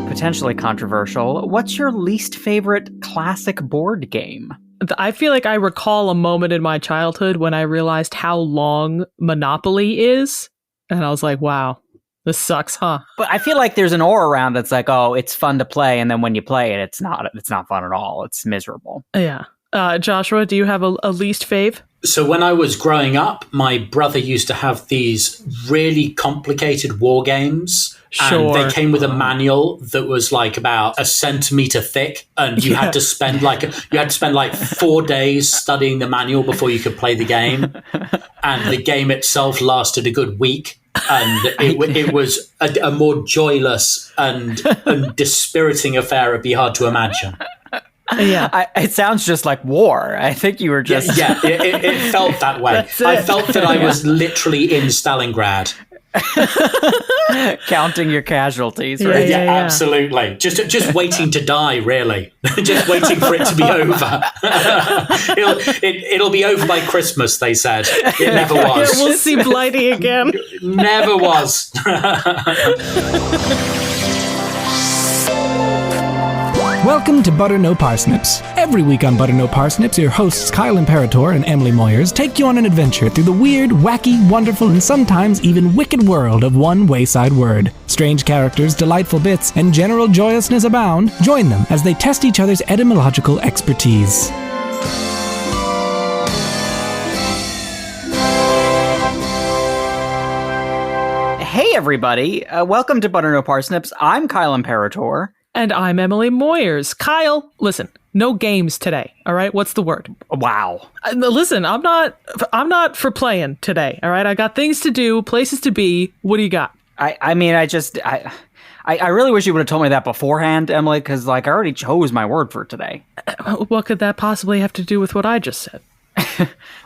Potentially controversial. What's your least favorite classic board game? I feel like I recall a moment in my childhood when I realized how long Monopoly is. And I was like, wow, this sucks, huh? But I feel like there's an aura around that's like, oh, it's fun to play. And then when you play it, it's not fun at all. It's miserable. Yeah. Joshua, do you have a least fave? So when I was growing up, my brother used to have these really complicated war games. Sure. And they came with a manual that was like about a centimeter thick, and you had to spend like 4 days studying the manual before you could play the game. And the game itself lasted a good week, and it was a more joyless and dispiriting affair. It'd be hard to imagine. Yeah, it sounds just like war. I think you were just it felt that way. I felt that I was literally in Stalingrad. Counting your casualties, right? Yeah, absolutely. Just waiting to die, really. Just waiting for it to be over. It'll be over by Christmas, they said. It never was. Yeah, we'll see Blighty again. Never was. Welcome to Butter No Parsnips. Every week on Butter No Parsnips, your hosts Kyle Imperatore and Emily Moyers take you on an adventure through the weird, wacky, wonderful, and sometimes even wicked world of one wayside word. Strange characters, delightful bits, and general joyousness abound. Join them as they test each other's etymological expertise. Hey, everybody. Welcome to Butter No Parsnips. I'm Kyle Imperatore. And I'm Emily Moyers. Kyle, listen, no games today, all right? What's the word? Wow. Listen, I'm not for playing today, all right? I got things to do, places to be. What do you got? I really wish you would have told me that beforehand, Emily, because, I already chose my word for today. What could that possibly have to do with what I just said?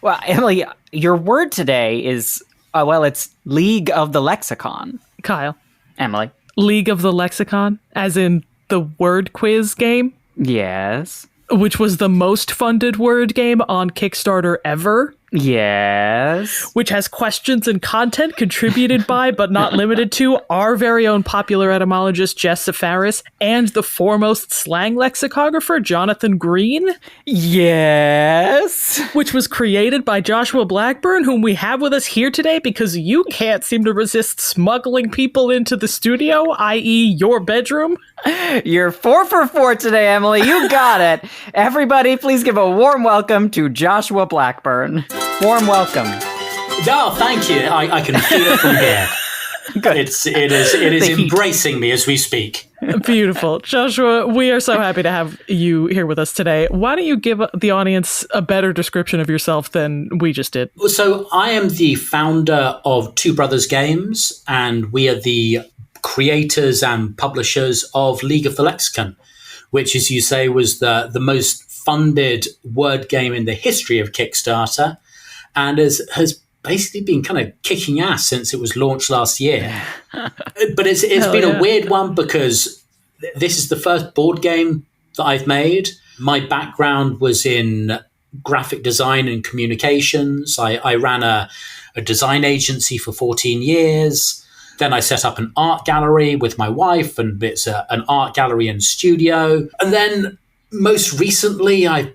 Well, Emily, your word today is, it's League of the Lexicon. Kyle. Emily. League of the Lexicon, as in the word quiz game? Yes. Which was the most funded word game on Kickstarter ever? Yes. Which has questions and content contributed by, but not limited to, our very own popular etymologist, Jess Safaris, and the foremost slang lexicographer, Jonathan Green. Yes. Which was created by Joshua Blackburn, whom we have with us here today because you can't seem to resist smuggling people into the studio, i.e. your bedroom. You're 4 for 4 today, Emily. You got it. Everybody, please give a warm welcome to Joshua Blackburn. Warm welcome. Oh, thank you. I can feel it from here. Good. It is embracing me as we speak. Beautiful. Joshua, we are so happy to have you here with us today. Why don't you give the audience a better description of yourself than we just did? So I am the founder of Two Brothers Games, and we are the creators and publishers of League of the Lexicon, which, as you say, was the most funded word game in the history of Kickstarter, and has basically been kind of kicking ass since it was launched last year. But it's been a weird one because this is the first board game that I've made. My background was in graphic design and communications. I ran a design agency for 14 years. Then I set up an art gallery with my wife, and it's an art gallery and studio. And then most recently, I've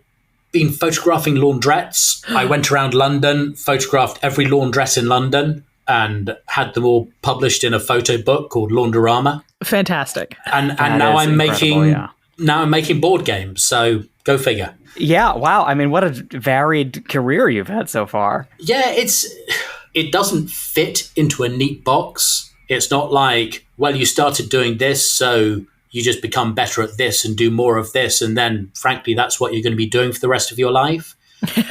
been photographing laundrettes. I went around London, photographed every laundress in London, and had them all published in a photo book called Laundorama. Fantastic. And now I'm making board games. So go figure. Yeah. Wow. I mean, what a varied career you've had so far. Yeah, it doesn't fit into a neat box. It's not like, well, you started doing this, so you just become better at this and do more of this. And then, frankly, that's what you're going to be doing for the rest of your life.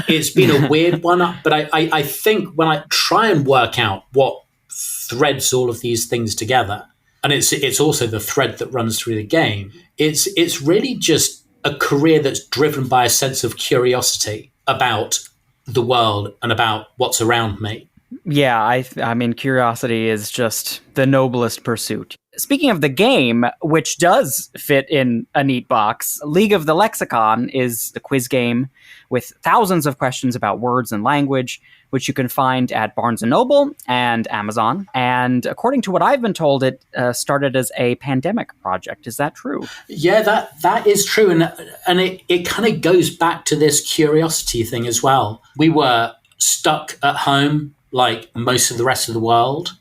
It's been a weird one, but I think when I try and work out what threads all of these things together, and it's also the thread that runs through the game, it's really just a career that's driven by a sense of curiosity about the world and about what's around me. Yeah, I mean, curiosity is just the noblest pursuit. speaking of the game, which does fit in a neat box, League of the Lexicon is the quiz game with thousands of questions about words and language, which you can find at Barnes & Noble and Amazon. And according to what I've been told, it started as a pandemic project. Is that true? Yeah, that is true. And it kind of goes back to this curiosity thing as well. We were stuck at home like most of the rest of the world.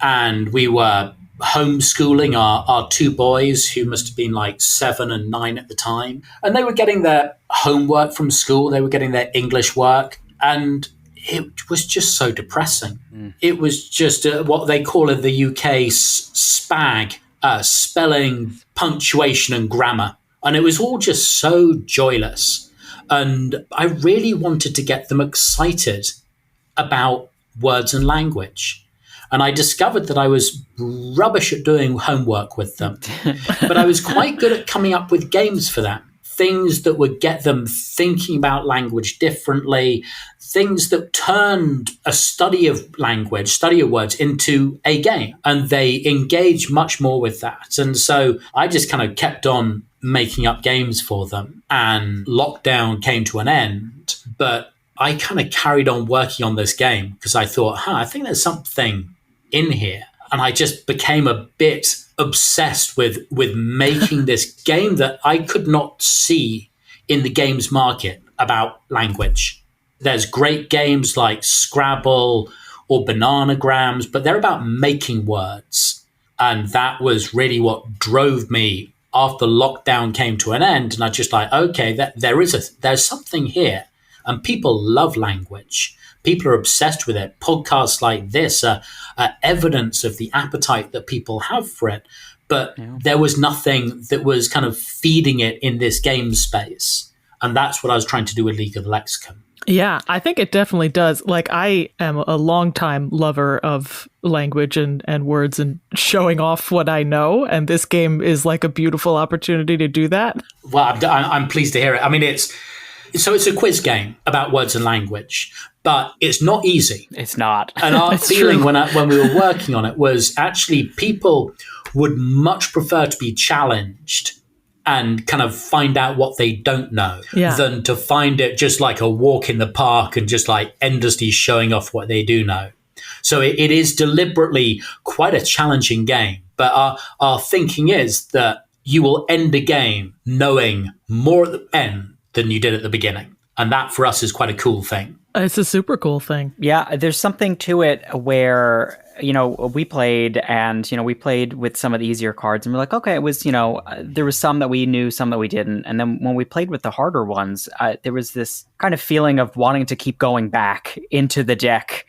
And we were homeschooling our two boys, who must have been like 7 and 9 at the time. And they were getting their homework from school. They were getting their English work. And it was just so depressing. It was just what they call in the UK SPAG, spelling, punctuation and grammar. And it was all just so joyless. And I really wanted to get them excited about words and language. And I discovered that I was rubbish at doing homework with them. But I was quite good at coming up with games for them. Things that would get them thinking about language differently, things that turned a study of language, study of words into a game. And they engaged much more with that. And so I just kind of kept on making up games for them. And lockdown came to an end. But I kind of carried on working on this game because I thought, I think there's something in here. And I just became a bit obsessed with making this game that I could not see in the games market about language. There's great games like Scrabble or Bananagrams, but they're about making words. And that was really what drove me after lockdown came to an end. And I just like, okay, there's something here. And people love language. People are obsessed with it. Podcasts like this are evidence of the appetite that people have for it. But there was nothing that was kind of feeding it in this game space. And that's what I was trying to do with League of the Lexicon. Yeah, I think it definitely does. Like, I am a longtime lover of language and words and showing off what I know. And this game is like a beautiful opportunity to do that. Well, I'm pleased to hear it. I mean, it's a quiz game about words and language, but it's not easy. It's not. And our feeling when we were working on it was actually people would much prefer to be challenged and kind of find out what they don't know than to find it just like a walk in the park and just like endlessly showing off what they do know. So it is deliberately quite a challenging game. But our thinking is that you will end a game knowing more at the end than you did at the beginning. And that for us is quite a cool thing. It's a super cool thing. Yeah, there's something to it where, we played and, we played with some of the easier cards and we're like, okay, it was, there was some that we knew, some that we didn't. And then when we played with the harder ones, there was this kind of feeling of wanting to keep going back into the deck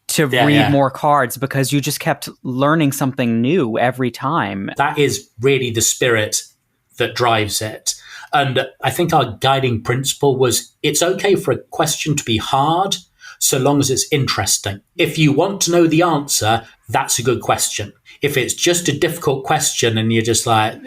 to read more cards because you just kept learning something new every time. That is really the spirit that drives it. And I think our guiding principle was it's okay for a question to be hard so long as it's interesting. If you want to know the answer, that's a good question. If it's just a difficult question and you're just like,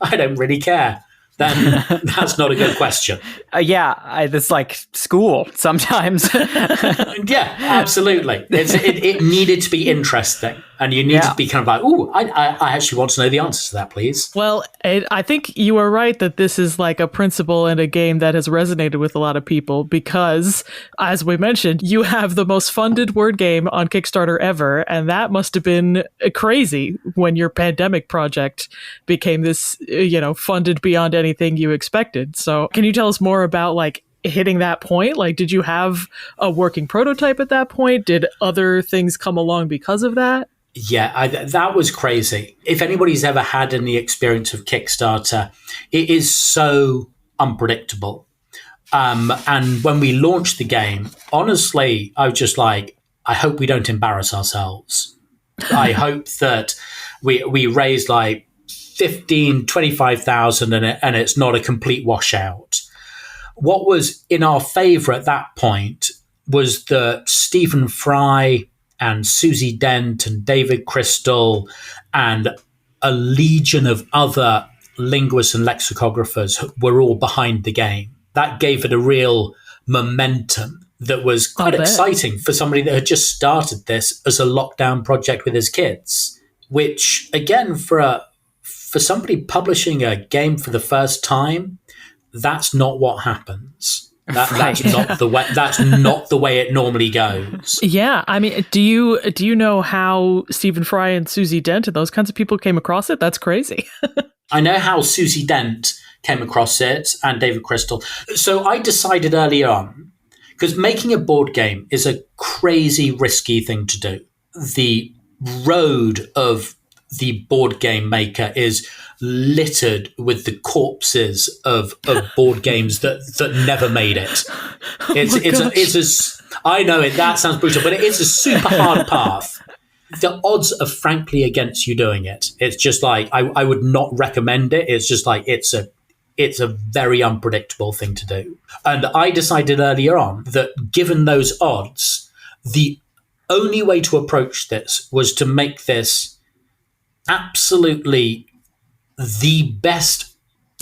I don't really care, then that's not a good question. It's like school sometimes. Yeah, absolutely. It needed to be interesting. And you need to be kind of like, I actually want to know the answer to that, please. Well, I think you are right that this is like a principle in a game that has resonated with a lot of people because, as we mentioned, you have the most funded word game on Kickstarter ever. And that must have been crazy when your pandemic project became this, funded beyond anything you expected. So can you tell us more about like hitting that point? Like, did you have a working prototype at that point? Did other things come along because of that? Yeah, that was crazy. If anybody's ever had any experience of Kickstarter, it is so unpredictable. And when we launched the game, honestly, I was just like, I hope we don't embarrass ourselves. I hope that we raised like 15, 25,000 and it's not a complete washout. What was in our favor at that point was that Stephen Fry and Susie Dent and David Crystal and a legion of other linguists and lexicographers were all behind the game. That gave it a real momentum that was quite exciting for somebody that had just started this as a lockdown project with his kids. which again, for somebody publishing a game for the first time, that's not what happens. That's not the way. That's not the way it normally goes. Yeah, I mean, do you know how Stephen Fry and Susie Dent and those kinds of people came across it? That's crazy. I know how Susie Dent came across it and David Crystal. So I decided early on, because making a board game is a crazy risky thing to do. The road of the board game maker is littered with the corpses of board games that never made it. I know it. That sounds brutal, but it's a super hard path. The odds are frankly against you doing it. It's just like I would not recommend it. It's just like it's a very unpredictable thing to do. And I decided earlier on that given those odds, the only way to approach this was to make this absolutely the best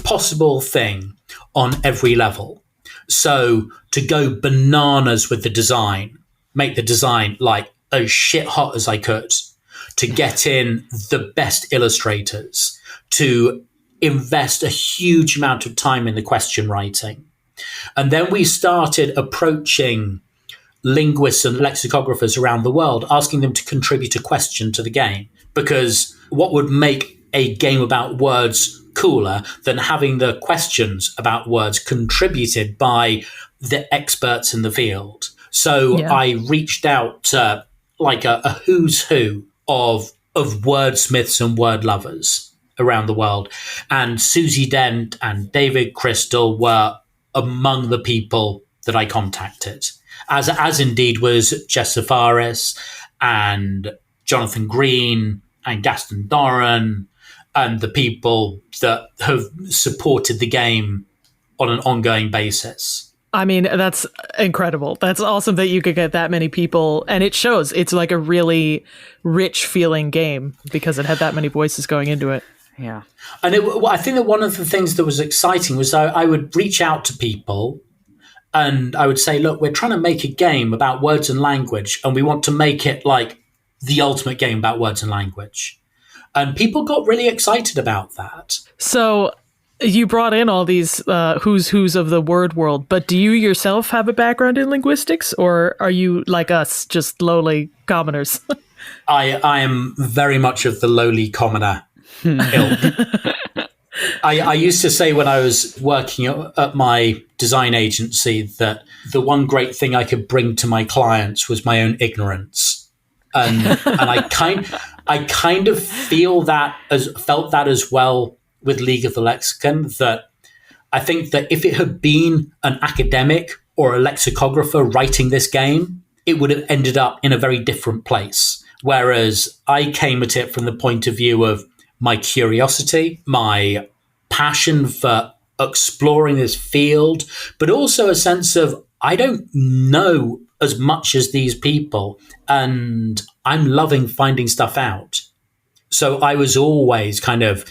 possible thing on every level. So to go bananas with the design, make the design like as shit hot as I could, to get in the best illustrators, to invest a huge amount of time in the question writing. And then we started approaching linguists and lexicographers around the world, asking them to contribute a question to the game. Because what would make a game about words cooler than having the questions about words contributed by the experts in the field? So I reached out to like a who's who of wordsmiths and word lovers around the world. And Susie Dent and David Crystal were among the people that I contacted, as indeed was Jess Safaris and Jonathan Green and Gaston Doran and the people that have supported the game on an ongoing basis. I mean, that's incredible. That's awesome that you could get that many people. And it shows it's like a really rich feeling game because it had that many voices going into it. Yeah. And I think that one of the things that was exciting was I would reach out to people and I would say, look, we're trying to make a game about words and language, and we want to make it like the ultimate game about words and language. And people got really excited about that. So you brought in all these who's of the word world, but do you yourself have a background in linguistics, or are you like us, just lowly commoners? I am very much of the lowly commoner ilk. I used to say when I was working at my design agency that the one great thing I could bring to my clients was my own ignorance. And I kind of felt that as well with League of the Lexicon, that I think that if it had been an academic or a lexicographer writing this game, it would have ended up in a very different place. Whereas I came at it from the point of view of my curiosity, my passion for exploring this field, but also a sense of I don't know as much as these people, and I'm loving finding stuff out. So I was always kind of,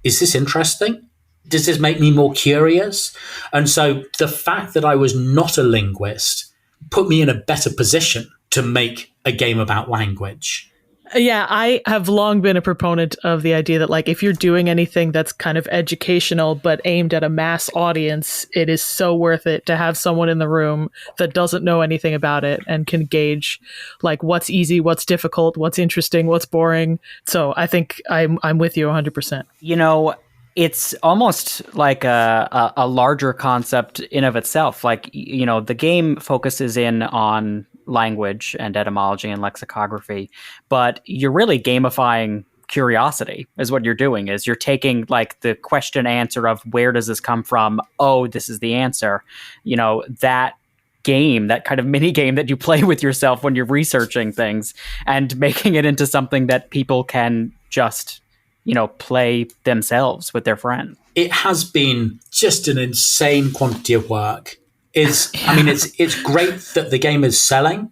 is this interesting? Does this make me more curious? And so the fact that I was not a linguist put me in a better position to make a game about language. Yeah, I have long been a proponent of the idea that, like, if you're doing anything that's kind of educational but aimed at a mass audience, it is so worth it to have someone in the room that doesn't know anything about it and can gauge, like, what's easy, what's difficult, what's interesting, what's boring. So I think I'm with you 100%. You know, it's almost like a larger concept in of itself. Like, you know, the game focuses in on language and etymology and lexicography, but you're really gamifying curiosity is what you're doing. Is you're taking like the question answer of where does this come from? Oh, this is the answer. You know, that game, that kind of mini game that you play with yourself when you're researching things, and making it into something that people can just, you know, play themselves with their friends. It has been just an insane quantity of work. I mean, it's great that the game is selling,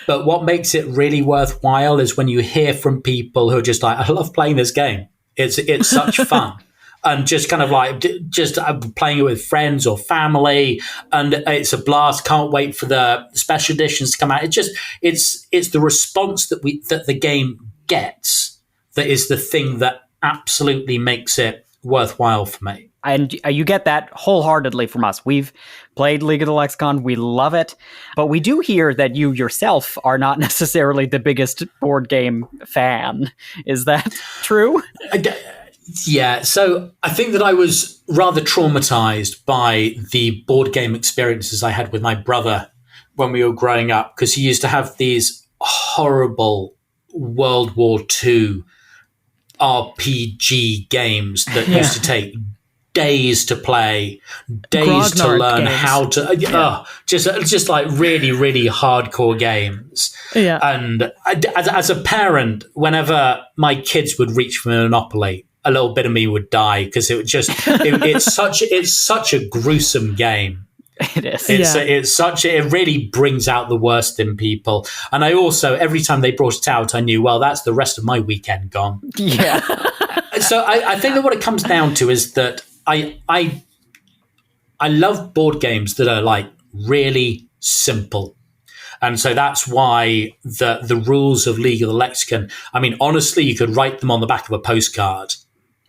but what makes it really worthwhile is when you hear from people who are just like, I love playing this game. It's such fun. And just kind of like just playing it with friends or family, and it's a blast. Can't wait for the special editions to come out. It's the response that the game gets that is the thing that absolutely makes it worthwhile for me. And you get that wholeheartedly from us. We've played League of the Lexicon. We love it. But we do hear that you yourself are not necessarily the biggest board game fan. Is that true? Yeah. So I think that I was rather traumatized by the board game experiences I had with my brother when we were growing up, because he used to have these horrible World War II RPG games that used to take days to play, days to learn how to, just like really, really hardcore games. Yeah. And as a parent, whenever my kids would reach for Monopoly, a little bit of me would die, because it would just, it's such a gruesome game. It is. It really brings out the worst in people. And I also, every time they brought it out, I knew, well, that's the rest of my weekend gone. Yeah. So I think that what it comes down to is that I love board games that are like really simple. And so that's why the rules of League of the Lexicon, I mean, honestly, you could write them on the back of a postcard.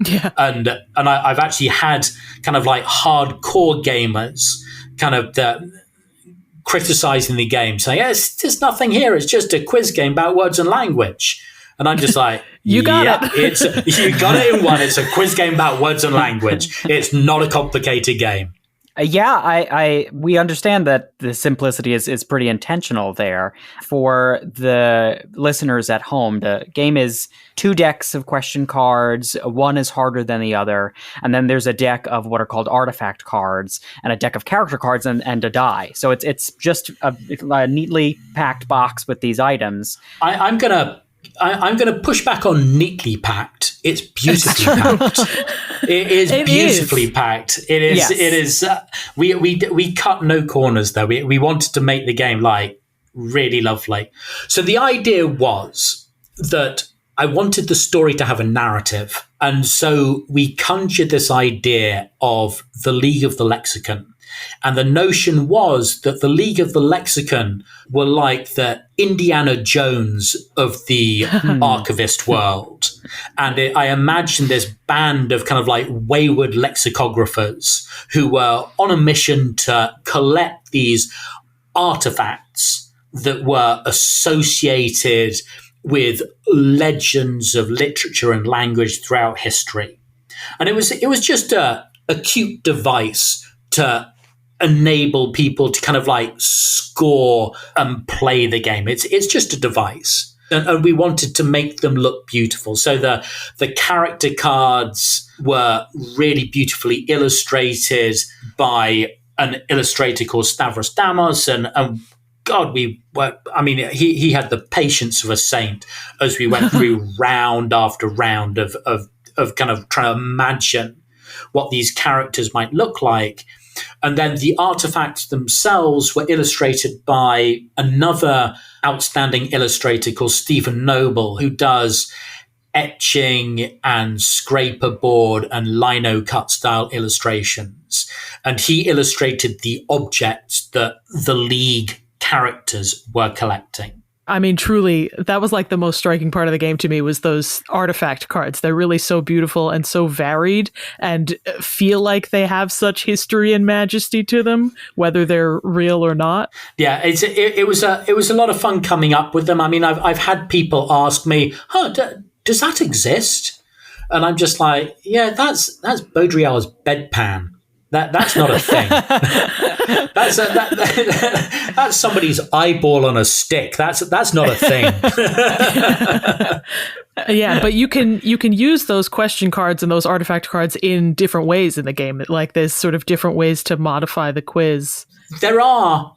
Yeah. And I've actually had kind of like hardcore gamers kind of criticizing the game, saying, there's nothing here. It's just a quiz game about words and language. And I'm just like, you got it. You got it in one. It's a quiz game about words and language. It's not a complicated game. We understand that the simplicity is pretty intentional there. For the listeners at home, the game is 2 decks of question cards. One is harder than the other. And then there's a deck of what are called artifact cards and a deck of character cards and a die. So it's just a neatly packed box with these items. I'm gonna push back on neatly packed. It's beautifully packed. It is beautifully packed. It is. Yes. It is. We cut no corners though. We wanted to make the game like really lovely. So the idea was that I wanted the story to have a narrative, and so we conjured this idea of the League of the Lexicon. And the notion was that the League of the Lexicon were like the Indiana Jones of the archivist world. And I imagined this band of kind of like wayward lexicographers who were on a mission to collect these artifacts that were associated with legends of literature and language throughout history. And it was just a cute device to enable people to kind of like score and play the game. It's just a device. And we wanted to make them look beautiful. So the character cards were really beautifully illustrated by an illustrator called Stavros Damos. And God, he had the patience of a saint as we went through round after round of kind of trying to imagine what these characters might look like. And then the artifacts themselves were illustrated by another outstanding illustrator called Stephen Noble, who does etching and scraper board and lino cut style illustrations. And he illustrated the objects that the League characters were collecting. I mean, truly, that was like the most striking part of the game to me, was those artifact cards. They're really so beautiful and so varied and feel like they have such history and majesty to them, whether they're real or not. Yeah, it was a lot of fun coming up with them. I mean, I've had people ask me, does that exist? And I'm just like, yeah, that's Baudrillard's bedpan. That's not a thing. That's somebody's eyeball on a stick. That's not a thing. Yeah, but you can use those question cards and those artifact cards in different ways in the game. Like there's sort of different ways to modify the quiz. There are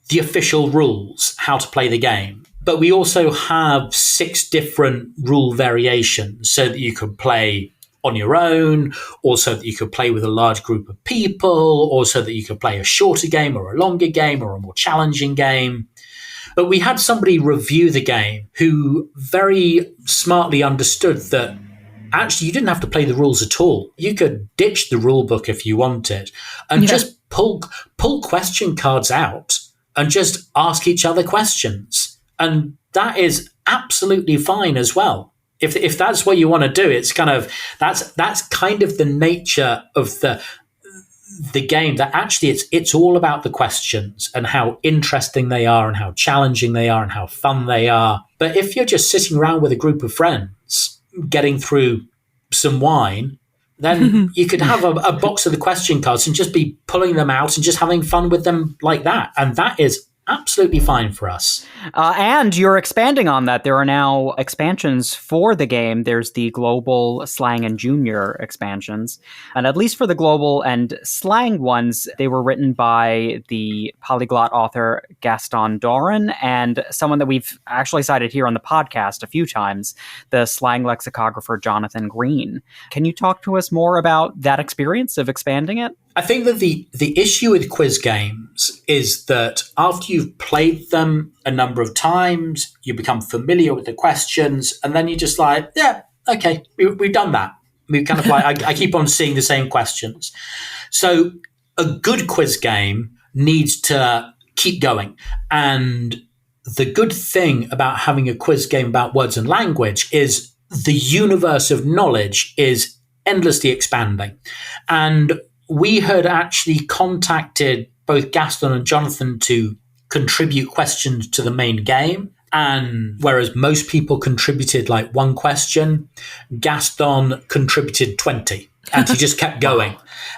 the official rules how to play the game, but we also have 6 different rule variations so that you can play on your own, or so that you could play with a large group of people, or so that you could play a shorter game or a longer game or a more challenging game. But we had somebody review the game who very smartly understood that actually you didn't have to play the rules at all. You could ditch the rule book if you wanted and just pull question cards out and just ask each other questions. And that is absolutely fine as well. If that's what you want to do, it's kind of that's kind of the nature of the game, that actually it's all about the questions and how interesting they are and how challenging they are and how fun they are. But if you're just sitting around with a group of friends getting through some wine, then you could have a box of the question cards and just be pulling them out and just having fun with them like that. And that is absolutely fine for us. And you're expanding on that. There are now expansions for the game. There's the global, slang, and junior expansions. And at least for the global and slang ones, they were written by the polyglot author Gaston Doran and someone that we've actually cited here on the podcast a few times, the slang lexicographer Jonathan Green. Can you talk to us more about that experience of expanding it? I think that the issue with quiz games is that after you've played them a number of times, you become familiar with the questions, and then you're just like, yeah, okay, we've done that. We kind of like, I keep on seeing the same questions. So a good quiz game needs to keep going. And the good thing about having a quiz game about words and language is the universe of knowledge is endlessly expanding. And we had actually contacted both Gaston and Jonathan to contribute questions to the main game. And whereas most people contributed like one question, Gaston contributed 20. And he just kept going.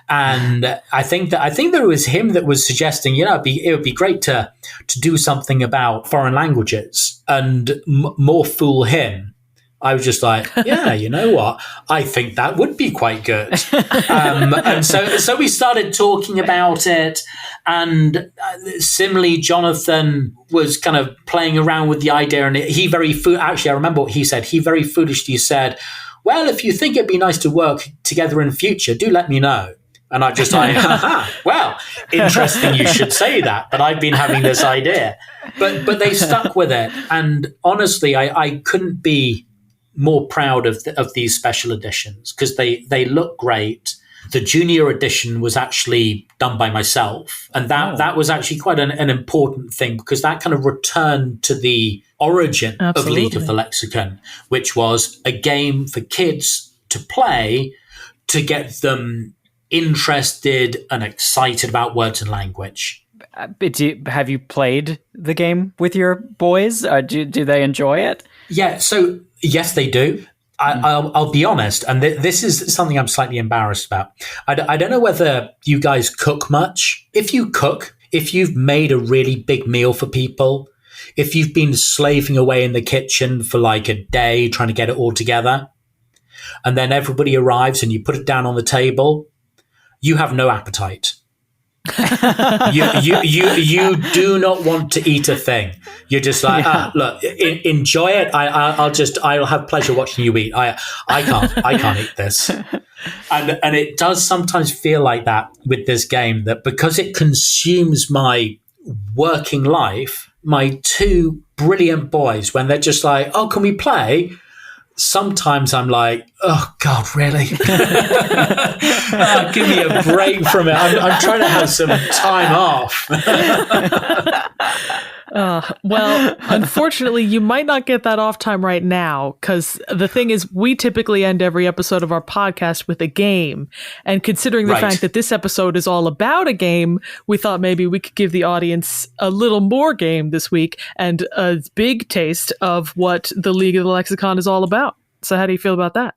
And I think that it was him that was suggesting, it would be great to do something about foreign languages and more fool him. I was just like, yeah, you know what? I think that would be quite good. And so we started talking about it. And similarly, Jonathan was kind of playing around with the idea. And actually, I remember what he said. He very foolishly said, well, if you think it'd be nice to work together in future, do let me know. And I just like, well, interesting you should say that, but I've been having this idea. But they stuck with it. And honestly, I couldn't be more proud of these special editions because they look great. The junior edition was actually done by myself, and that was actually quite an important thing because that kind of returned to the origin of League of the Lexicon, which was a game for kids to play to get them interested and excited about words and language. Have you played the game with your boys? Do they enjoy it? Yeah, so yes, they do. I'll be honest, and this is something I'm slightly embarrassed about. I don't know whether you guys cook much. If you cook, if you've made a really big meal for people, if you've been slaving away in the kitchen for like a day trying to get it all together, and then everybody arrives and you put it down on the table, you have no appetite. you do not want to eat a thing. You're just like, look, enjoy it. I'll have pleasure watching you eat. I can't eat this. And it does sometimes feel like that with this game, that because it consumes my working life, my two brilliant boys, when they're just like, oh, can we play? Sometimes I'm like, oh, God, really? Give me a break from it. I'm trying to have some time off. Well, unfortunately, you might not get that off time right now, because the thing is, we typically end every episode of our podcast with a game. And considering the fact that this episode is all about a game, we thought maybe we could give the audience a little more game this week and a big taste of what the League of the Lexicon is all about. So how do you feel about that?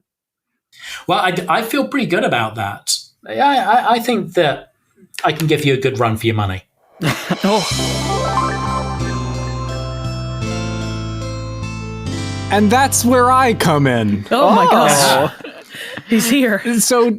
Well, I feel pretty good about that. I think that I can give you a good run for your money. And that's where I come in. Oh my gosh. He's here. So,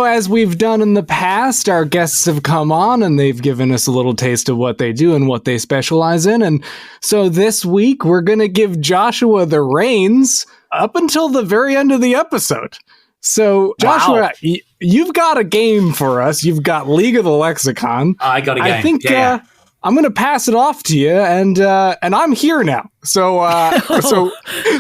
as we've done in the past, our guests have come on and they've given us a little taste of what they do and what they specialize in. And so this week, we're going to give Joshua the reins up until the very end of the episode. So, Joshua, you've got a game for us. You've got League of the Lexicon. I got a game. I think I'm going to pass it off to you, and I'm here now. So so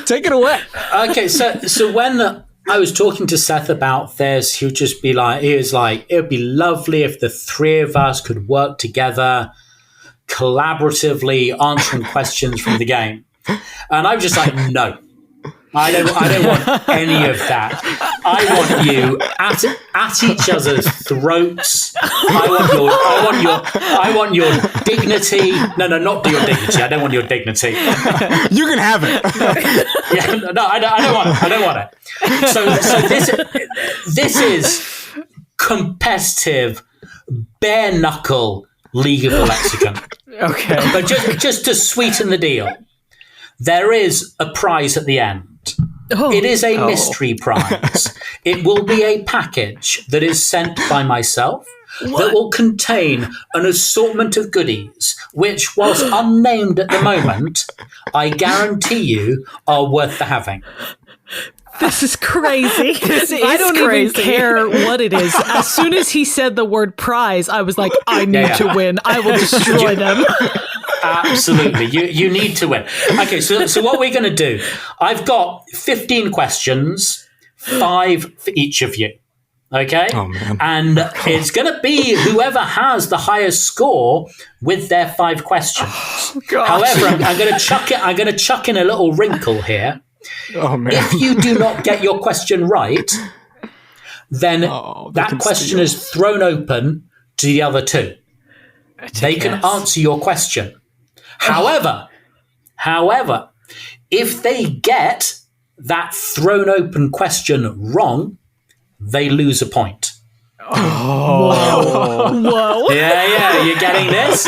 take it away. Okay, so when I was talking to Seth about this, he was like, it would be lovely if the three of us could work together collaboratively answering questions from the game. And I was just like, no. I don't want any of that. I want you at each other's throats. I want your dignity. No, not your dignity. I don't want your dignity. You can have it. Yeah, no, I don't want it. So this is competitive, bare knuckle League of the Lexicon. Okay. But just to sweeten the deal, there is a prize at the end. Oh. It is a mystery prize. It will be a package that is sent by myself that will contain an assortment of goodies, which, whilst unnamed at the moment, I guarantee you are worth the having. This is crazy. I don't even care what it is. As soon as he said the word prize, I was like, I need to win. I will destroy them. Absolutely. You need to win. Okay, so what we're going to do, I've got 15 questions, 5 for each of you. Okay? Oh, man. And it's going to be whoever has the highest score with their 5 questions. Oh, gosh. However, I'm going to chuck in a little wrinkle here. Oh, man. If you do not get your question right, then that question is thrown open to the other 2. They can answer your question. However, if they get that thrown open question wrong, they lose a point. Whoa. Yeah, you're getting this.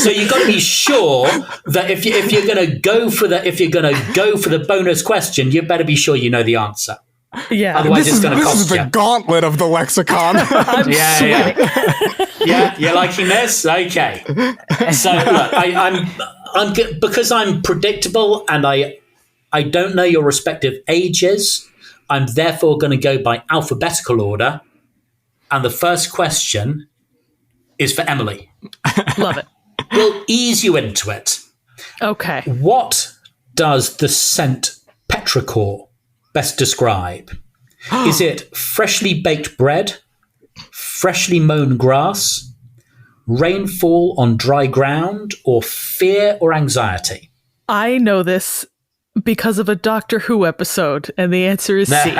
So you've got to be sure that if you're going to go for the bonus question, you better be sure you know the answer. Yeah. Otherwise, it's going to cost This is you. the gauntlet of the lexicon. I'm sweating. Yeah, you're liking this? Okay. So look, I'm because I'm predictable and I don't know your respective ages, I'm therefore going to go by alphabetical order. And the first question is for Emily. Love it. We'll ease you into it. Okay. What does the scent petrichor best describe? Is it freshly baked bread, freshly mown grass, rainfall on dry ground, or fear or anxiety? I know this because of a Doctor Who episode, and the answer is C.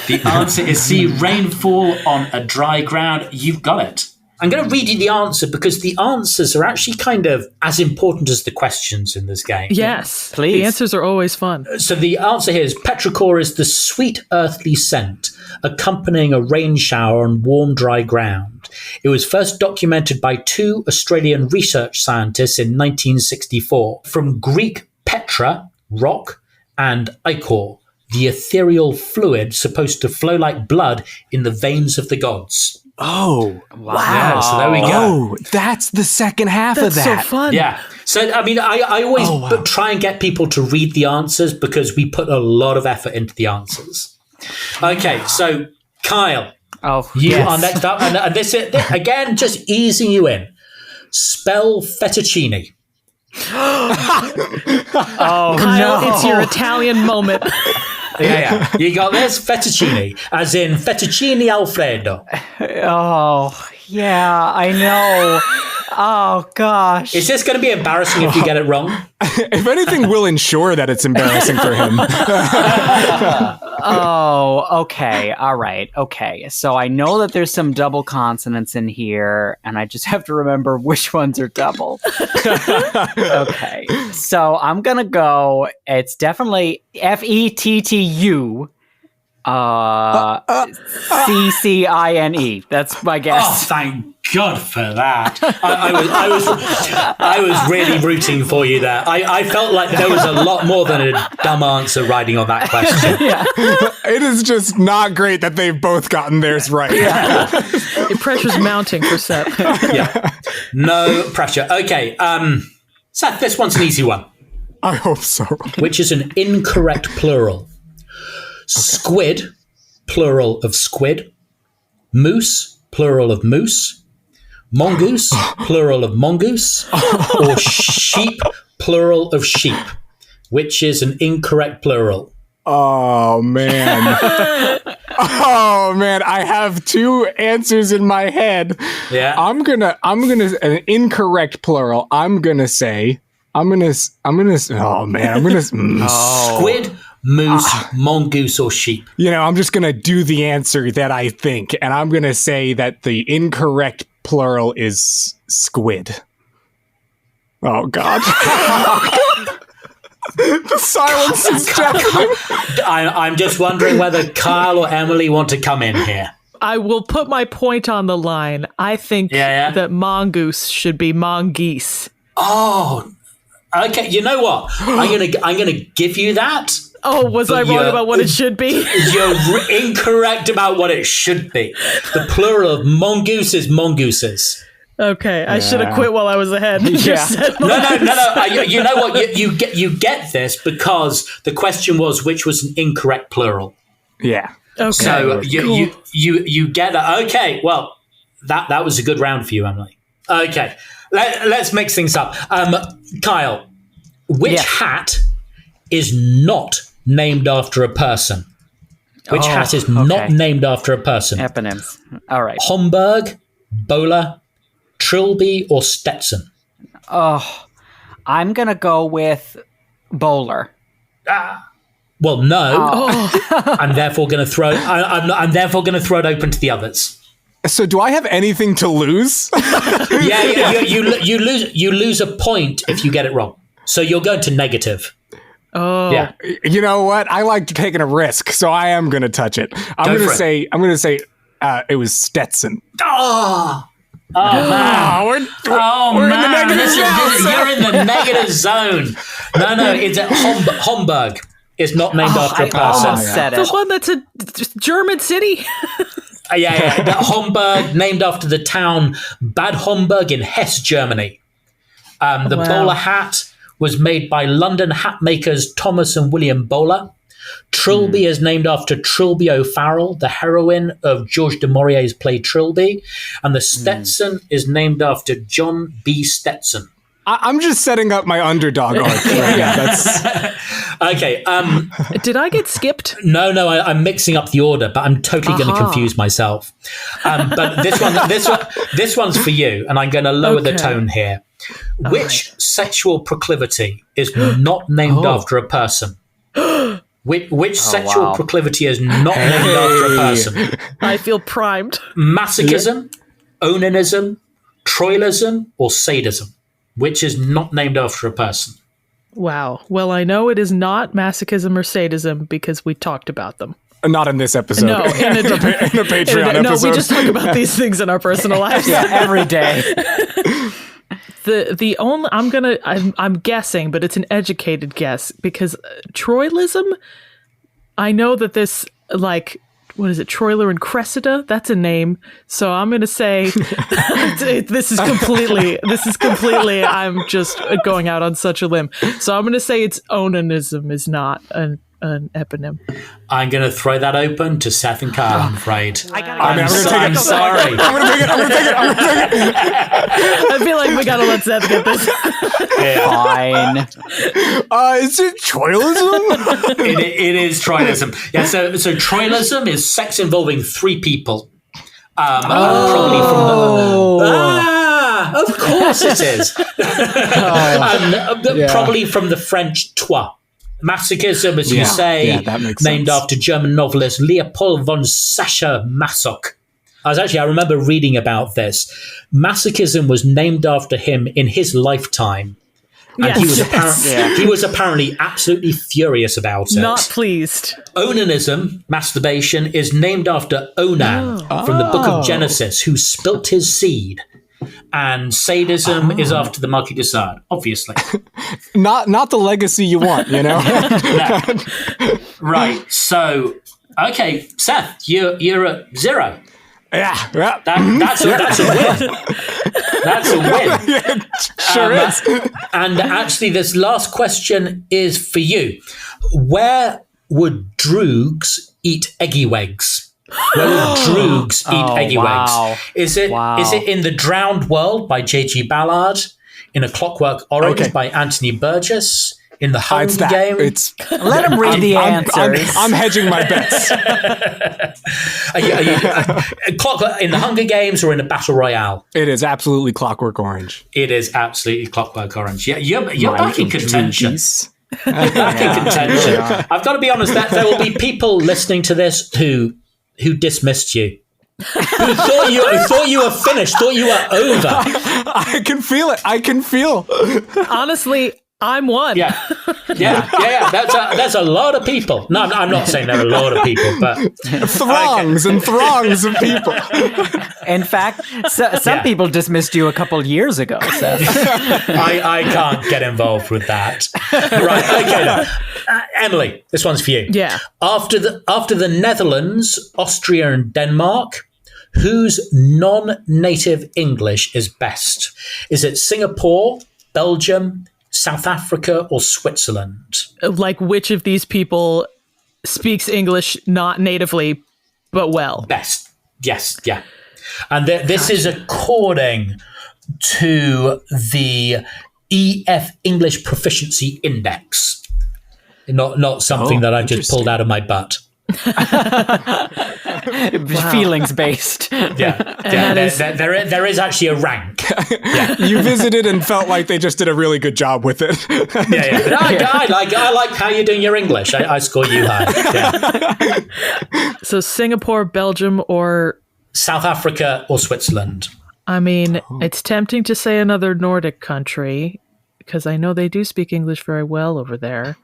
The answer is C, rainfall on a dry ground. You've got it. I'm going to read you the answer because the answers are actually kind of as important as the questions in this game. Yes. Please. The answers are always fun. So the answer here is petrichor is the sweet earthly scent accompanying a rain shower on warm, dry ground. It was first documented by 2 Australian research scientists in 1964. From Greek petra, rock, and ichor, the ethereal fluid supposed to flow like blood in the veins of the gods. Oh, Wow. Yeah, so there we go. Oh, that's the second half That's of so that. fun. Yeah. So, I mean, I always try and get people to read the answers because we put a lot of effort into the answers. Okay, so Kyle, you are next up. And this again, just easing you in. Spell fettuccine. Oh, Kyle, no. it's your Italian moment. Yeah. You got this? Fettuccine, as in fettuccine Alfredo. Oh, yeah, I know. Oh, gosh. Is this going to be embarrassing if you get it wrong? If anything, we'll ensure that it's embarrassing for him. Oh, okay. All right. Okay. So I know that there's some double consonants in here, and I just have to remember which ones are double. Okay. So I'm going to go, it's definitely Fettu. CCINE. That's my guess. Oh, thank God for that. I was really rooting for you there. I felt like there was a lot more than a dumb answer riding on that question. It is just not great that they've both gotten theirs right. The pressure's mounting for Seth. Yeah. No pressure. Okay. Seth, this one's an easy one. I hope so. Which is an incorrect plural. Squid, plural of squid. Moose, plural of moose. Mongoose, plural of mongoose. Or sheep, plural of sheep. Which is an incorrect plural. Oh, man. Oh, man. I have 2 answers in my head. Yeah. I'm gonna an incorrect plural. I'm gonna say I'm gonna. Oh man, I'm gonna. Squid, moose, mongoose, or sheep. I'm just gonna do the answer that I think, and I'm gonna say that the incorrect plural is squid. Oh God. The silence is deafening. I'm just wondering whether Kyle or Emily want to come in here. I will put my point on the line. I think that mongoose should be mongeese. Oh, okay. You know what? I'm gonna give you that. Oh, was I wrong about what it should be? You're incorrect about what it should be. The plural of mongoose is mongooses. Okay, I should have quit while I was ahead. No. You know what? You get this because the question was which was an incorrect plural. Yeah. Okay. So you get it. Okay. Well, that was a good round for you, Emily. Okay. Let's mix things up. Kyle, which hat is not named after a person? Which hat is not named after a person? Eponyms. All right. Homburg, bowler, Trilby, or Stetson? Oh, I'm going to go with bowler. Well, no. I'm therefore going to throw. I'm therefore going to throw it open to the others. So, do I have anything to lose? You lose a point if you get it wrong. So you're going to negative. Oh, yeah. You know what? I like taking a risk, so I am going to touch it. I'm going to say it was Stetson. We're in the negative zone. You're in the negative zone. No, it's Homburg. Is not named after a person. I almost said it. The one that's a German city. That Homburg, named after the town Bad Homburg in Hesse, Germany. The bowler hat was made by London hat makers Thomas and William Bowler. Trilby is named after Trilby O'Farrell, the heroine of George de Maurier's play Trilby. And the Stetson is named after John B. Stetson. I'm just setting up my underdog arc. That's okay. Did I get skipped? No, I'm mixing up the order, but I'm totally going to confuse myself. But this one's for you, and I'm going to lower the tone here. Which sexual proclivity is not named after a person? Which sexual proclivity is not named after a person? I feel primed. Masochism, onanism, troilism, or sadism? Which is not named after a person? Wow. Well, I know it is not masochism or sadism because we talked about them. Not in this episode. No, in a Patreon episode. No, we just talk about these things in our personal lives. Every day. The only I'm guessing, but it's an educated guess because troilism. I know that this what is it? Troiler and Cressida? That's a name. So I'm going to say this is completely, I'm just going out on such a limb. So I'm going to say it's onanism is not an eponym. I'm going to throw that open to Seth and Kyle, I'm afraid. I'm sorry. I'm going to take it. I feel like we got to let Seth get this. Fine. Is it troilism? It is troilism. Yeah, so troilism is sex involving three people. Probably from the... of course it is. Probably from the French trois. Masochism, as you say, named after German novelist Leopold von Sacher-Masoch. I remember reading about this. Masochism was named after him in his lifetime. And he was apparently absolutely furious about it. Not pleased. Onanism, masturbation, is named after Onan from the book of Genesis, who spilt his seed. And sadism is after the Marquis de Sade, obviously. Not the legacy you want, you know? No. Right. So, okay, Seth, you're at 0. Yeah. That's a win. That's a win. It sure is. And actually, this last question is for you. Where would droogs eat eggywegs? Where would droogs eat eggywegs? Is it in The Drowned World by J.G. Ballard? In A Clockwork Orange by Anthony Burgess? In the Hunger Games. Let him read the answers. I'm hedging my bets. Are you in the Hunger Games or in a Battle Royale? It is absolutely Clockwork Orange. It is absolutely Clockwork Orange. Yeah, you're back in contention. Back in contention. I've got to be honest, that there will be people listening to this who dismissed you. Who thought you were finished, thought you were over. I can feel it. I can feel. Honestly, I'm one. Yeah. That's a lot of people. No, I'm not saying there are a lot of people, but throngs and throngs of people. In fact, some people dismissed you a couple years ago, Seth. I can't get involved with that. Right. Okay. Now, Emily, this one's for you. Yeah. After the Netherlands, Austria, and Denmark, whose non-native English is best? Is it Singapore, Belgium, South Africa, or Switzerland? Like, which of these people speaks English not natively, but well? Best. Yes. Yeah. And this is according to the EF English Proficiency Index. Not something that I've just pulled out of my butt. Feelings based. Yeah. There is actually a rank. Yeah. You visited and felt like they just did a really good job with it. Yeah. I like how you're doing your English. I score you high. Yeah. So Singapore, Belgium, or South Africa or Switzerland? I mean, it's tempting to say another Nordic country because I know they do speak English very well over there.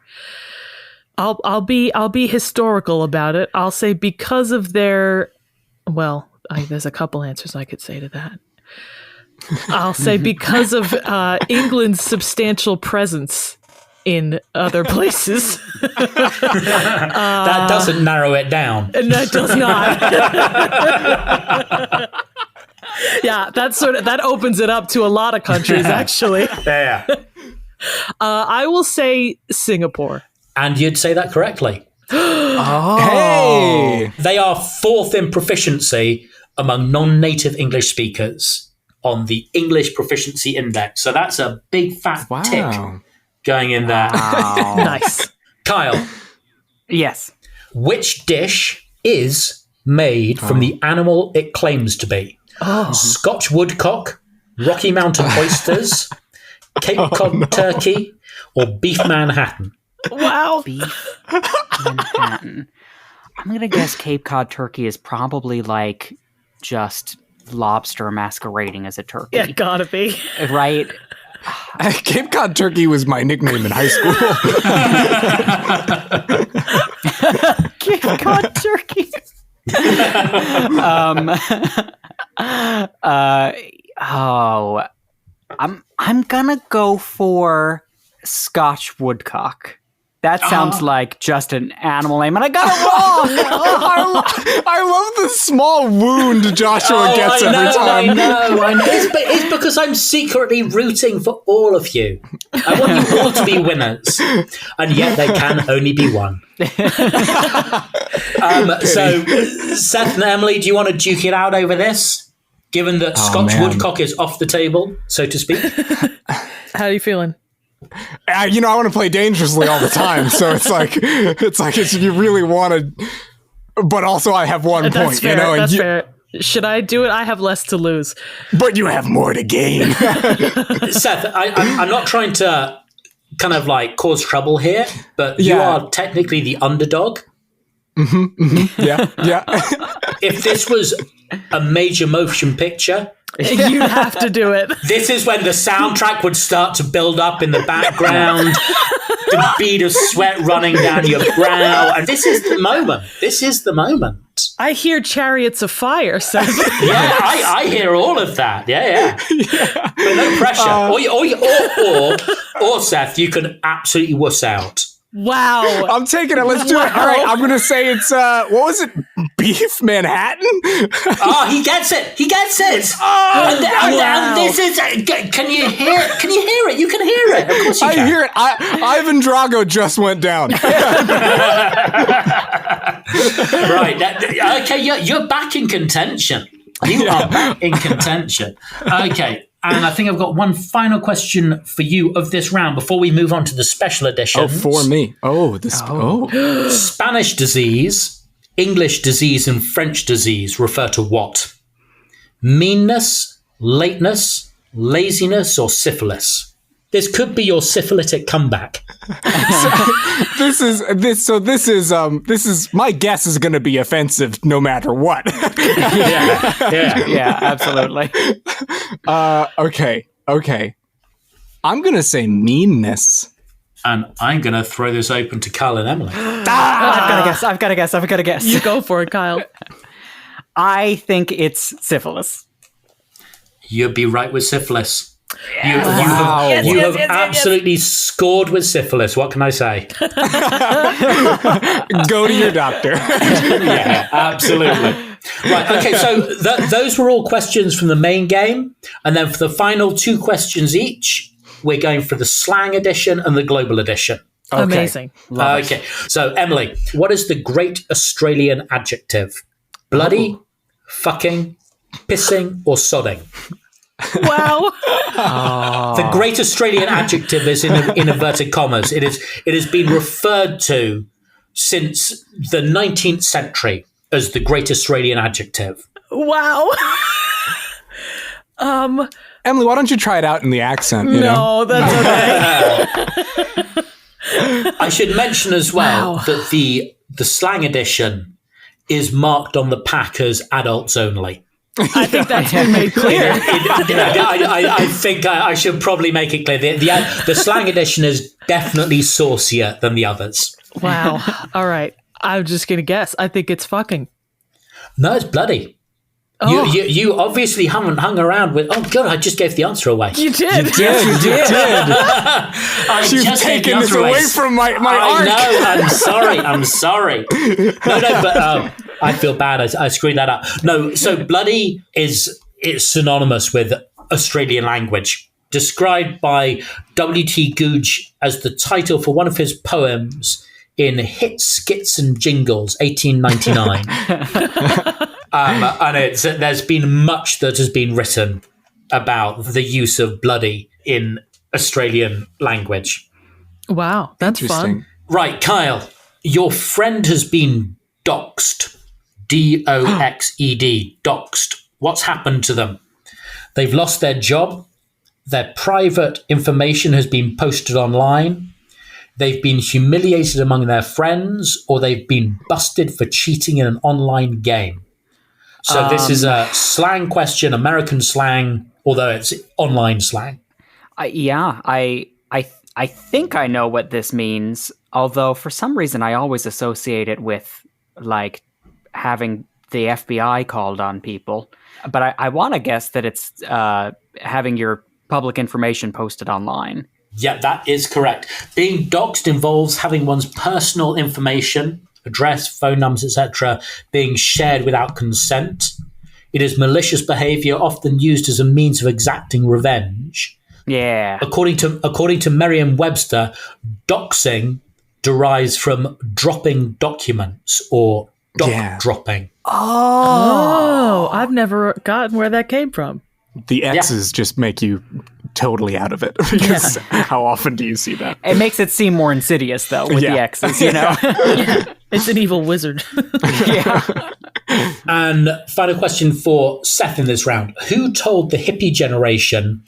I'll be historical about it. I'll say because of their, there's a couple answers I could say to that. I'll say because of England's substantial presence in other places. That doesn't narrow it down. That does not. Yeah, that opens it up to a lot of countries, actually. Yeah. I will say Singapore. And you'd say that correctly. Hey! They are fourth in proficiency among non-native English speakers on the English Proficiency Index. So that's a big fat tick going in there. Wow. Nice. Kyle. Yes. Which dish is made from the animal it claims to be? Scotch woodcock, Rocky Mountain oysters, Cape Cod turkey, or beef Manhattan? Wow. Beef Manhattan. I'm going to guess Cape Cod turkey is probably like just lobster masquerading as a turkey. Yeah, gotta be. Right? Cape Cod turkey was my nickname in high school. Cape Cod turkey. I'm gonna go for Scotch woodcock. That sounds like just an animal name, and I got it wrong. I love the small wound Joshua gets every time. I know. It's because I'm secretly rooting for all of you. I want you all to be winners, and yet they can only be one. So, Seth and Emily, do you want to duke it out over this? Given that Scotch woodcock is off the table, so to speak. How are you feeling? I want to play dangerously all the time, so it's like you really want to, but also I have one That's point. Fair, that's fair. Should I do it? I have less to lose, but you have more to gain. Seth, I'm not trying to kind of like cause trouble here, but you are technically the underdog. Yeah. If this was a major motion picture, you have to do it. This is when the soundtrack would start to build up in the background, the bead of sweat running down your brow, and this is the moment. I hear Chariots of Fire, Seth. Yeah, I hear all of that. Yeah. But no pressure. Or Seth, you can absolutely wuss out. Wow. I'm taking it. Let's do it. All right. I'm going to say it's, what was it? Beef Manhattan? He gets it. Oh, and this is, can you hear it? You can hear it. Of course you can. I hear it. Ivan Drago just went down. Right. Okay. You're back in contention. You are back in contention. Okay. And I think I've got one final question for you of this round before we move on to the special editions. Oh, for me. Spanish disease, English disease, and French disease refer to what? Meanness, lateness, laziness, or syphilis? This could be your syphilitic comeback. This is my guess is going to be offensive no matter what. Yeah, absolutely. Okay. I'm going to say meanness. And I'm going to throw this open to Kyle and Emily. I've got to guess. You go for it, Kyle. I think it's syphilis. You'd be right with syphilis. You Wow. have absolutely scored with syphilis. What can I say? Go to your doctor. Yeah, absolutely. Right, okay, so those were all questions from the main game. And then for the final 2 questions each, we're going for the slang edition and the global edition. Okay. Amazing. Okay, so Emily, what is the great Australian adjective? Bloody, fucking, pissing, or sodding? Wow. The great Australian adjective is in inverted commas. It has been referred to since the 19th century as the great Australian adjective. Wow. Emily, why don't you try it out in the accent? You know? That's okay. I should mention as well that the slang edition is marked on the pack as adults only. I think that's been made clear. I think I should probably make it clear. The slang edition is definitely saucier than the others. Wow. All right. I'm just going to guess. I think it's fucking. No, it's bloody. Oh. You obviously haven't hung around with. Oh God! I just gave the answer away. You did. You did. You've taken this away from my arc. I know. I'm sorry. No, but I feel bad. I screwed that up. No, so bloody it's synonymous with Australian language. Described by W.T. Googe as the title for one of his poems in Hits, Skits and Jingles, 1899. And there's been much that has been written about the use of bloody in Australian language. Wow. That's fun. Right, Kyle, your friend has been doxed. D-O-X-E-D. Doxed. What's happened to them? They've lost their job. Their private information has been posted online. They've been humiliated among their friends, or they've been busted for cheating in an online game. So this is a slang question, American slang, although it's online slang. I think I know what this means, although for some reason I always associate it with like having the FBI called on people. But I want to guess that it's having your public information posted online. Yeah, that is correct. Being doxed involves having one's personal information, address, phone numbers, etc., being shared without consent. It is malicious behavior often used as a means of exacting revenge. Yeah. According to Merriam-Webster, doxing derives from dropping documents or dropping. Oh, I've never gotten where that came from. The X's just make you totally out of it. Because how often do you see that? It makes it seem more insidious, though, with the X's, you know? It's an evil wizard. And final question for Seth in this round. Who told the hippie generation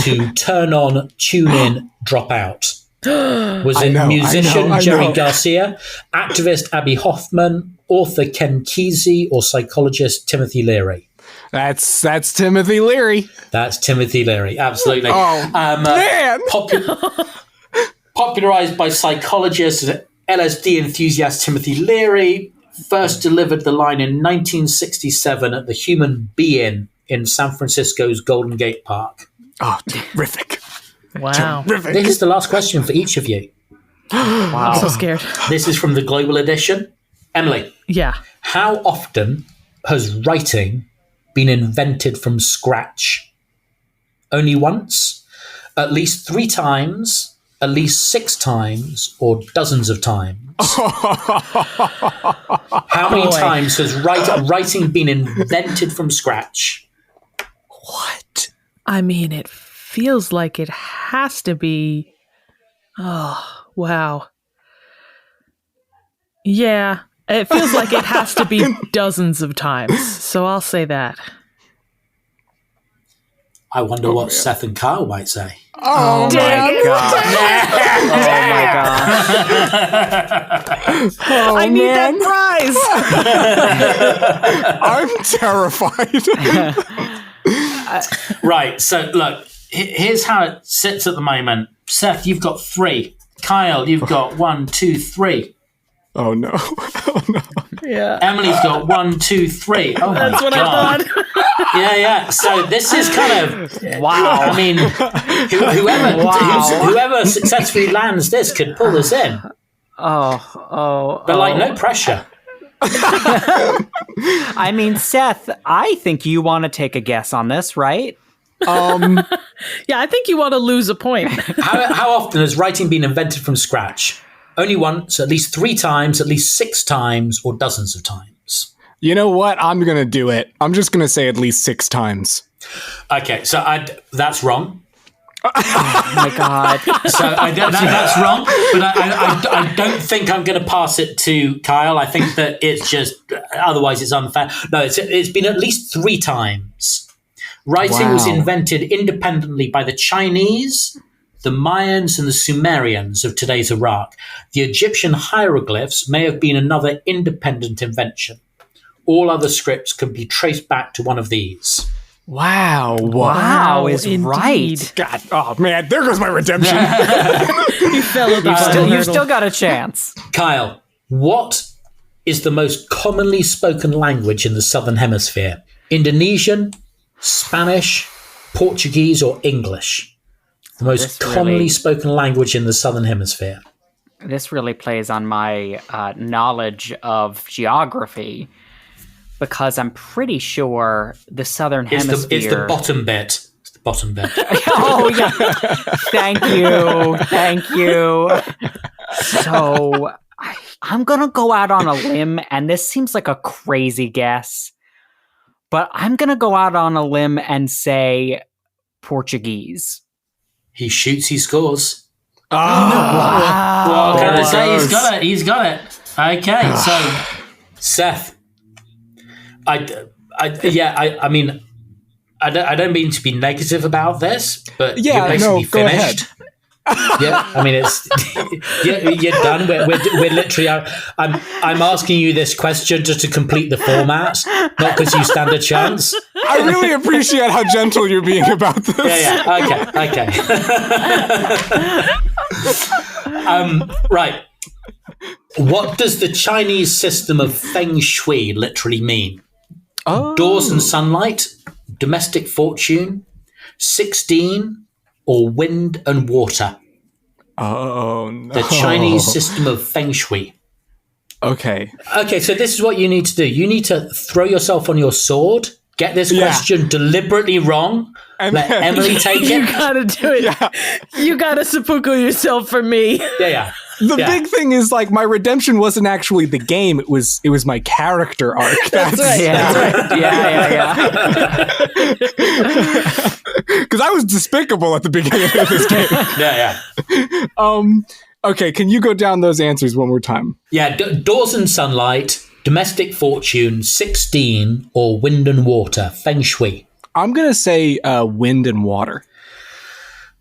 to turn on, tune in, drop out? Was it musician Jerry Garcia, activist Abby Hoffman, author Ken Kesey, or psychologist Timothy Leary? That's Timothy Leary. That's Timothy Leary, absolutely. Oh, man! Popularized by psychologist and LSD enthusiast Timothy Leary, first delivered the line in 1967 at the Human Be-In in San Francisco's Golden Gate Park. Oh, terrific. Wow. Terrific. This is the last question for each of you. Wow. I'm so scared. This is from the Global Edition. Emily. Yeah. How often has writing been invented from scratch? Only once? At least 3 times? At least 6 times? Or dozens of times? How many times has writing been invented from scratch? What? I mean, it feels like it has to be. Oh, wow. Yeah, it feels like it has to be dozens of times. So I'll say that. I wonder what Seth and Kyle might say. Oh my god! Oh my god! I need that I'm terrified. Right, so look, here's how it sits at the moment. Seth, you've got 3. Kyle, you've got 1, 2, 3. Oh no. Oh no. Yeah. Emily's got 1, 2, 3. Oh That's my what god. I thought. Yeah. So this is kind of Wow. I mean, whoever successfully lands this could pull this in, Oh. but like no pressure. I mean, Seth, I think you want to take a guess on this, right? Yeah, I think you want to lose a point. How often has writing been invented from scratch? Only once, at least 3 times, at least 6 times, or dozens of times? You know what? I'm going to do it. I'm just going to say at least 6 times. Okay, so that's wrong. Oh my god! So that's wrong, but I don't think I'm going to pass it to Kyle. I think that it's just, otherwise it's unfair. No, it's been at least 3 times. Writing was invented independently by the Chinese, the Mayans, and the Sumerians of today's Iraq. The Egyptian hieroglyphs may have been another independent invention. All other scripts can be traced back to one of these. Wow is indeed. right. God, oh man, there goes my redemption. You fell at the You still got a chance. Kyle, what is the most commonly spoken language in the Southern Hemisphere? Indonesian, Spanish, Portuguese, or English? The most commonly spoken language in the Southern Hemisphere. This really plays on my knowledge of geography, because I'm pretty sure the Southern Hemisphere... It's the bottom bit. It's the bottom bit. Oh, yeah. Thank you. So, I'm going to go out on a limb, and this seems like a crazy guess, but I'm going to go out on a limb and say Portuguese. He shoots, he scores. Wow. Well, can I say he's got it. Okay, so Seth, I mean, I don't mean to be negative about this, but you're basically finished. Yeah, I mean, it's you're done. We're literally. I'm asking you this question just to complete the format, not because you stand a chance. I really appreciate how gentle you're being about this. Yeah. Okay. Right. What does the Chinese system of feng shui literally mean? Doors and sunlight, domestic fortune, 16, or wind and water? Oh, no. The Chinese system of feng shui. Okay, so this is what you need to do. You need to throw yourself on your sword, get this question deliberately wrong, and let then Emily take it. You gotta do it. Yeah. You gotta seppuku yourself for me. Yeah. The big thing is, like, my redemption wasn't actually the game. It was my character arc. That's right. Yeah. Because I was despicable at the beginning of this game. Yeah. Okay, can you go down those answers one more time? Yeah, doors and sunlight, domestic fortune, 16, or wind and water, feng shui. I'm going to say wind and water.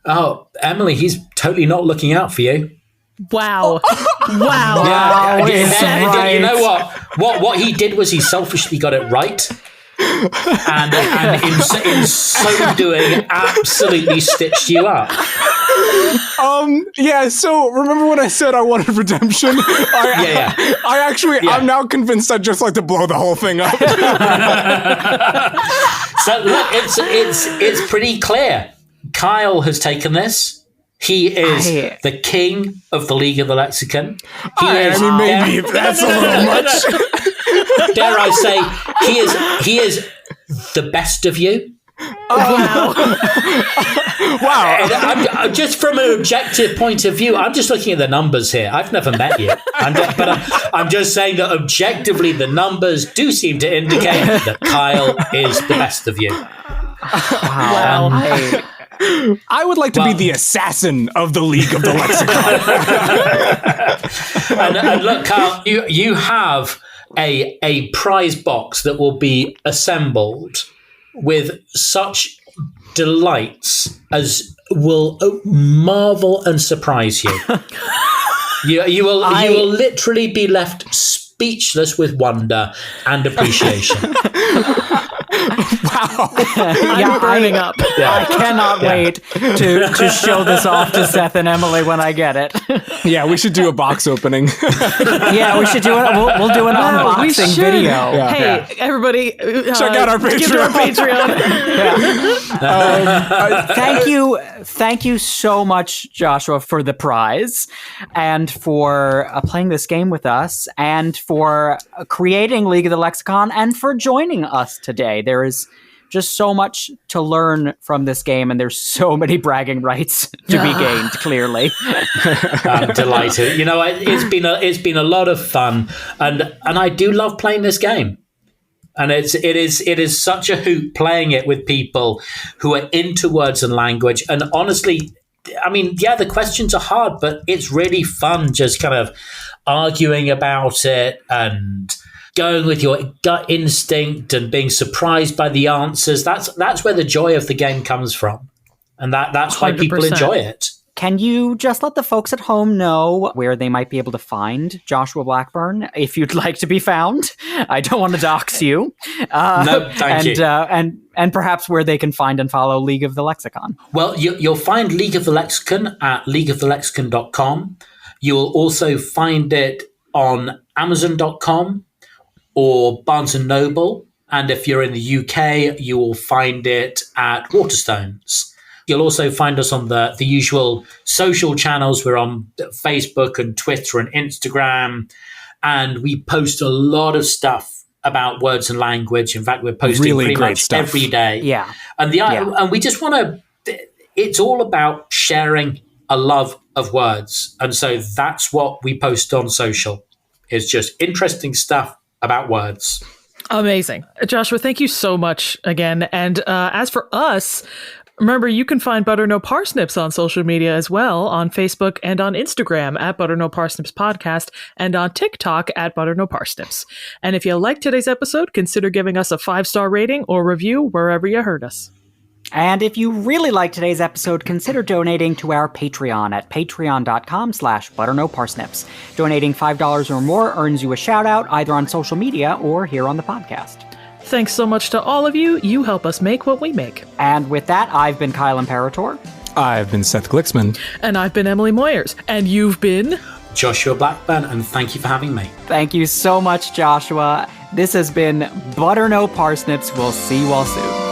Oh, Emily, he's totally not looking out for you. Wow. Yeah, right. You know what he did was he selfishly got it right. And in so doing, absolutely stitched you up. Yeah, so remember when I said I wanted redemption? I'm now convinced I'd just like to blow the whole thing up. So look, it's pretty clear. Kyle has taken this. He is the king of the League of the Lexicon. Maybe that's a little much. Dare I say, he is the best of you. Wow. And I'm just from an objective point of view, I'm just looking at the numbers here. I've never met you. But I'm just saying that objectively, the numbers do seem to indicate that Kyle is the best of you. Wow. I would like to be the assassin of the League of the Lexicon. and look, Kyle, you have a prize box that will be assembled with such delights as will marvel and surprise you. You will literally be left speechless with wonder and appreciation. Wow. I'm burning up. I cannot wait to show this off to Seth and Emily when I get it. Yeah, we should do a box opening. Yeah, we should do it. We'll do an unboxing video. Yeah. Hey, everybody, check out our Patreon. Get to our Patreon. Thank you so much, Joshua, for the prize and for playing this game with us and for creating League of the Lexicon and for joining us today. There is just so much to learn from this game, and there's so many bragging rights to be gained, clearly. I'm delighted. You know, it's been a lot of fun, and I do love playing this game. And it is such a hoot playing it with people who are into words and language. And honestly, I mean, yeah, the questions are hard, but it's really fun just kind of arguing about it and going with your gut instinct and being surprised by the answers. That's where the joy of the game comes from. And that's why 100%. people enjoy it. Can you just let the folks at home know where they might be able to find Joshua Blackburn if you'd like to be found? I don't want to dox you. No, thank you. And perhaps where they can find and follow League of the Lexicon. Well, you'll find League of the Lexicon at leagueofthelexicon.com. You will also find it on Amazon.com or Barnes & Noble. And if you're in the UK, you will find it at Waterstones. You'll also find us on the usual social channels. We're on Facebook and Twitter and Instagram. And we post a lot of stuff about words and language. In fact, we're posting really pretty great much stuff. every day. Yeah. And and we just want to, it's all about sharing a love of words. And so that's what we post on social, is just interesting stuff about words. Amazing. Joshua, thank you so much again. And as for us, remember, you can find Butter No Parsnips on social media as well, on Facebook and on Instagram at Butter No Parsnips Podcast and on TikTok at Butter No Parsnips. And if you liked today's episode, consider giving us a 5-star rating or review wherever you heard us. And if you really liked today's episode, consider donating to our Patreon at patreon.com/butternoparsnips. Donating $5 or more earns you a shout out either on social media or here on the podcast. Thanks so much to all of you. You help us make what we make. And with that, I've been Kyle Imperatore. I've been Seth Gliksman. And I've been Emily Moyers. And you've been Joshua Blackburn, and thank you for having me. Thank you so much, Joshua. This has been Butter No Parsnips. We'll see you all soon.